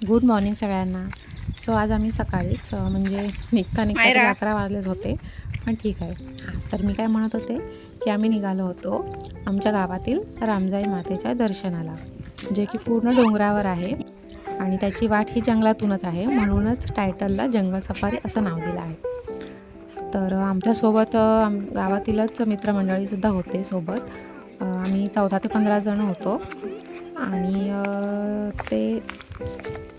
Good morning सगळ्यांना. So आज आम्ही सकाळीच म्हणजे निघता 11 वाजलेच होते, पण ठीक आहे. तर मी काय म्हणत होते की आम्ही निघालो होतो आमच्या गावातील रामजाई मातेच्या दर्शनाला, जे की पूर्ण डोंगरावर आहे आणि त्याची वाट ही जंगलातूनच आहे, म्हणूनच टायटलला जंगल सफारी असं नाव दिलं आहे. तर आमच्यासोबत गावातीलच मित्रमंडळीसुद्धा होते सोबत. आम्ही 14 ते 15 जण होतो आणि ते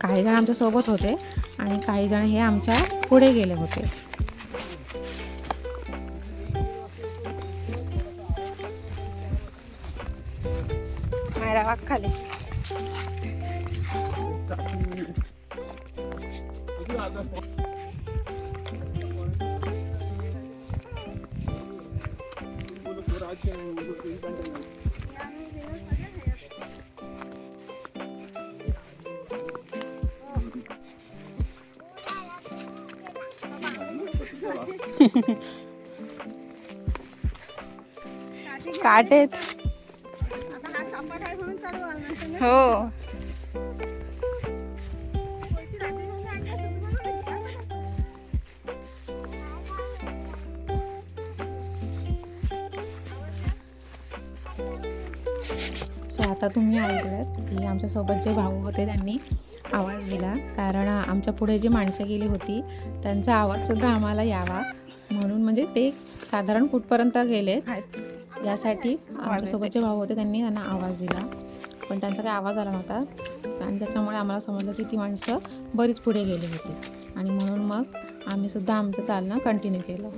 काही जण आमच्यासोबत होते आणि काही जण हे आमच्या पुढे गेले होते. मायरा वाघ खाली. काटेत हो. सो आता तुम्ही ऐकलत की आमच्यासोबत जे भाऊ होते त्यांनी आवाज दिला, कारण आमच्या पुढे जी माणसं गेली होती त्यांचा आवाजसुद्धा आम्हाला यावा म्हणून, म्हणजे ते साधारण कुठपर्यंत गेले यासाठी आमच्यासोबत जे भाऊ होते त्यांना आवाज दिला, पण त्यांचा काही आवाज आला नव्हता आणि त्याच्यामुळे आम्हाला समजलं की ती माणसं बरीच पुढे गेली होती आणि म्हणून मग आम्हीसुद्धा आमचं चालणं कंटिन्यू केलं.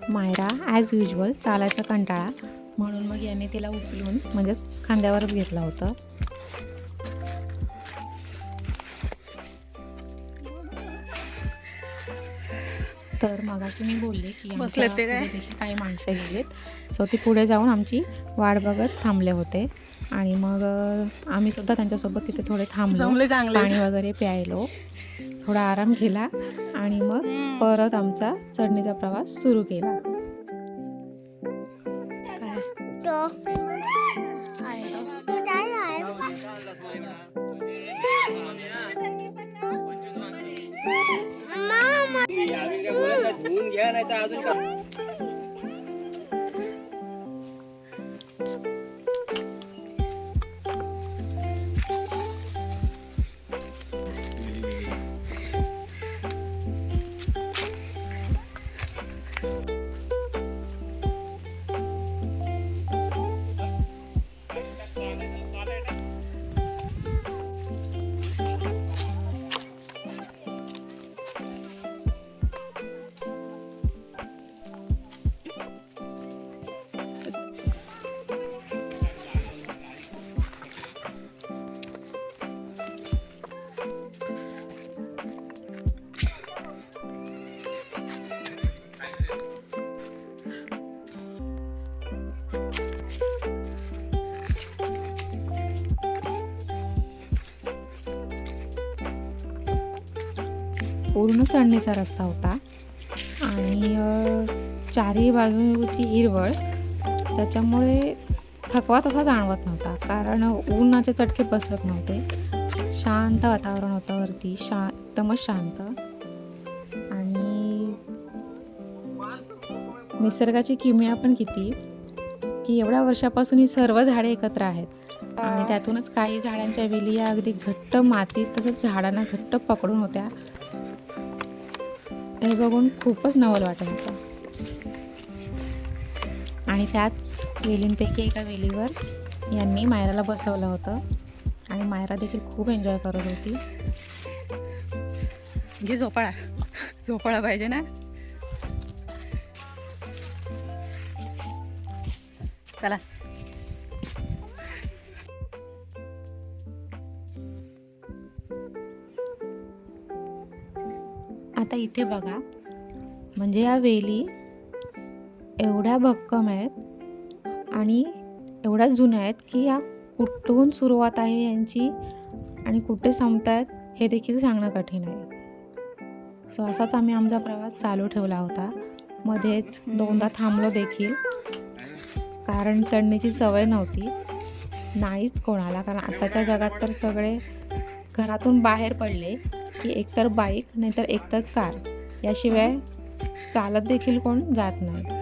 मायरा ॲज युजल चालायचा कंटाळा, म्हणून मग याने तिला उचलून म्हणजेच खांद्यावरच घेतलं होतं. तर मगाशी मी बोलले की आमच्या पुढे देखील काही माणसं गेलेत, सो ती पुढे जाऊन आमची वाट बघत थांबले होते आणि मग आम्ही सुद्धा त्यांच्यासोबत तिथे थोडे थांबलो, पाणी वगैरे प्यायलो, थोडा आराम केला आणि मग परत आमचा चढणीचा प्रवास सुरू केला. पूर्ण चढणीचा रस्ता होता आणि चारही बाजूची हिरवळ, त्याच्यामुळे थकवा तसा जाणवत नव्हता, कारण उन्हाचे चटके बसत नव्हते. शांत वातावरण होतं वरती, एकदमच शांत, आणि निसर्गाची किमया पण किती की एवढ्या वर्षापासून ही सर्व झाडे एकत्र आहेत आणि त्यातूनच काही झाडांच्या वेली या अगदी घट्ट मातीत तसंच झाडांना घट्ट पकडून होत्या. हे बघून खूपच नवल वाटत होतं आणि त्याच वेलींपैकी एका वेलीवर यांनी मायराला बसवलं होतं आणि मायरा देखील खूप एन्जॉय करत होती. घे झोपाळा पाहिजे ना. चला आता इथे बघा, म्हणजे या वेली एवढ्या भक्कम आहेत आणि एवढ्या जुन्या आहेत की या कुठून सुरुवात आहे यांची आणि कुठे संपत आहेत हे देखील सांगणं कठीण आहे. सो असाच आम्ही आमचा प्रवास चालू ठेवला होता. मध्येच दोनदा थांबलो देखील, कारण चढण्याची सवय नव्हती नाहीच कोणाला, कारण आताच्या जगात तर सगळे घरातून बाहेर पडले की एकतर बाईक नाहीतर एकतर कार, याशिवाय चालत देखील कोण जात नाही.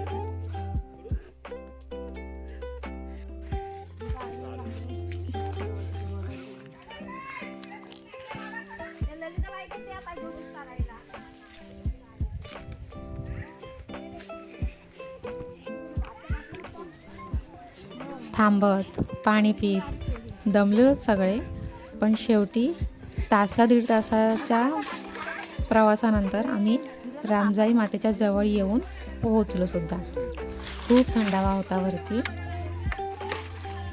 थांबत पाणी पीत दमलो सगळे, पण शेवटी दीड तासाच्या प्रवासानंतर आम्ही रामजाई मातेच्या जवळ येऊन पोहोचलो सुद्धा. खूप थंडावा होता वरती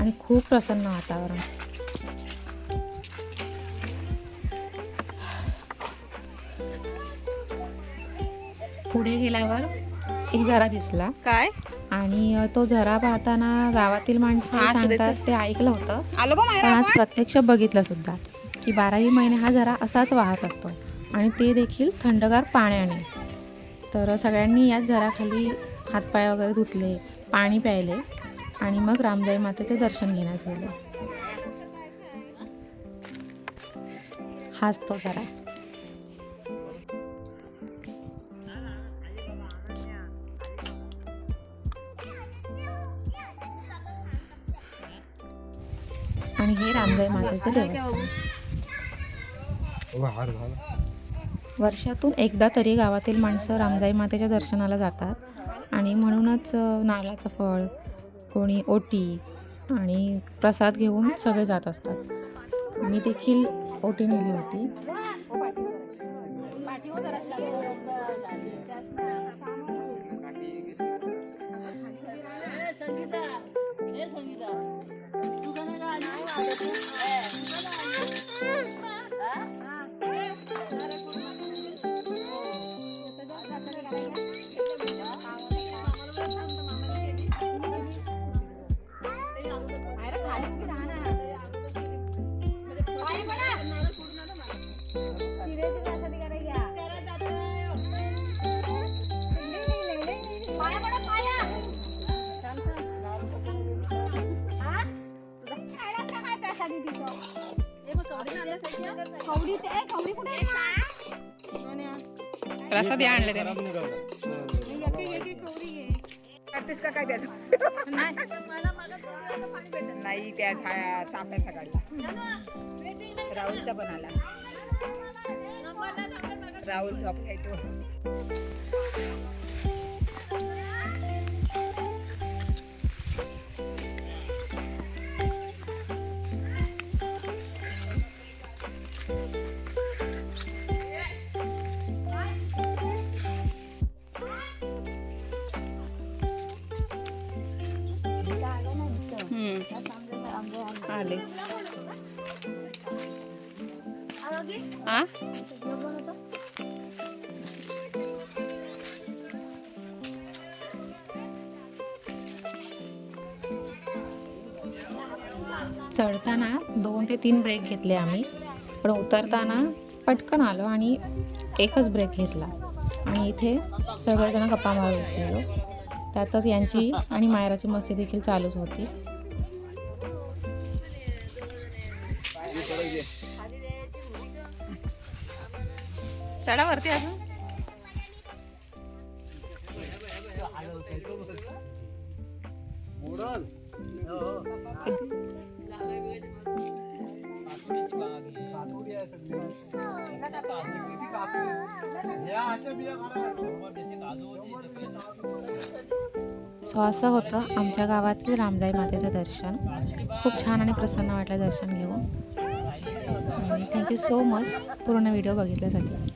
आणि खूप प्रसन्न वातावरण. पुढे गेल्यावर एक झरा दिसला काय आणि तो झरा पाहताना गावातील माणसं हा, सांगतात ते ऐकलं होतं, आलो बा पण आज प्रत्यक्ष बघितलं सुद्धा की 12ही महिने हा झरा असाच वाहत असतो आणि ते देखील थंडगार पाण्याने. तर सगळ्यांनी याच झऱ्याखाली हातपाय वगैरे धुतले, पाणी प्यायले आणि मग रामजाई मातेचे दर्शन घेण्यास गेले. हाच तो झरा. आणि हे रामजाई मातेचे देवस्थान. वर्षातून एकदा तरी गावातील माणसं रामजाई मातेच्या दर्शनाला जातात आणि म्हणूनच नारळाचं फळ, कोणी ओटी आणि प्रसाद घेऊन सगळे जात असतात. मी देखील ओटी नेली होती. प्रसाद आणले त्याने. करतेस का काय त्याचं? नाही त्या चाफ्याचा काढला. राहुलचा पण आला. राहुल झोपलाय तो. आले हा चढताना 2 ते 3 ब्रेक घेतले आम्ही, पण उतरताना पटकन आलो आणि एकच ब्रेक घेतला आणि इथे सगळेजण गप्पा मारत बसलेलो. त्यातच यांची आणि मायराची मस्ती देखील चालूच होती. चढावरती अजून सो असं होतं आमच्या गावातील रामजाई मातेचं दर्शन. खूप छान आणि प्रसन्न वाटलं दर्शन घेऊन. थँक्यू सो मच पूर्ण व्हिडिओ बघितल्यासाठी.